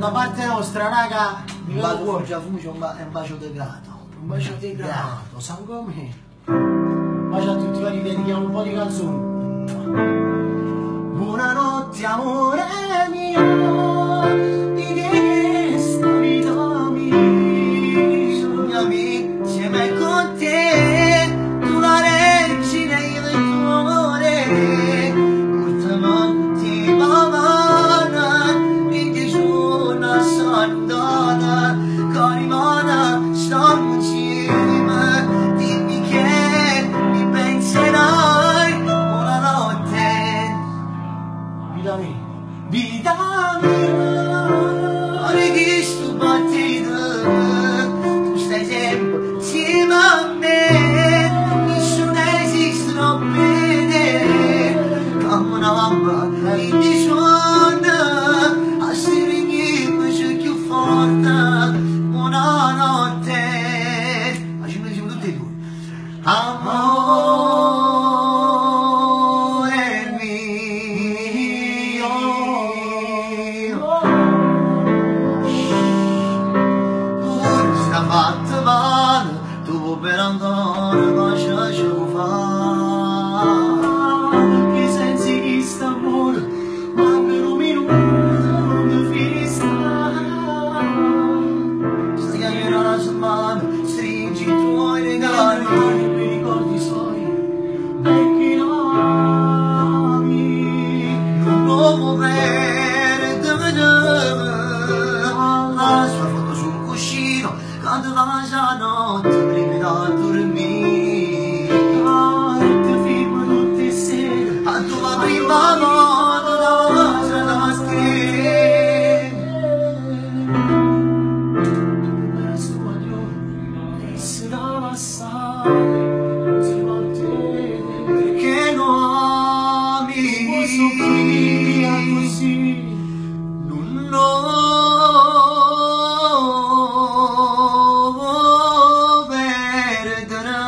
da parte nostra, raga, mi vedo cuore. Già fucio, è un bacio di grato. Un bacio di grato, sai come? Bacio a tutti, vi dedichiamo un po' di canzoni. Buonanotte amore mio, di questa vita mia. Sognami insieme con te, tu la regina e io il tuo amore. Ultima mamma, in che giorno sono andata, carimana, stiamo insieme. Dimmi che mi penserai, buonanotte. Vita mia, vita mia, Ora che sto battito, tu stai sempre insieme a me, nessuno esiste non bene, come una mamma in diciotto, a stringere c'è più forte, buonanotte, ma ci diciamo tutti e due, amore mio. Sta fatta male, tu per ancora cosa ci fa? che sensi chi sta amore, mancano un minuto, non fi sta. Stai cagliando la settimana, stringi i tuoi regali, Mi ricordi i suoi vecchi nomi. un uomo verde, la sua foto sul cuscino, quando va la notte, prima da dormire. Ti firmo tutte sere, A tua prima volta da stare. per suo addio, e si dava assai, non si batte, Perché non posso qui così. non perderà.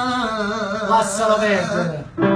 Lascialo perdere.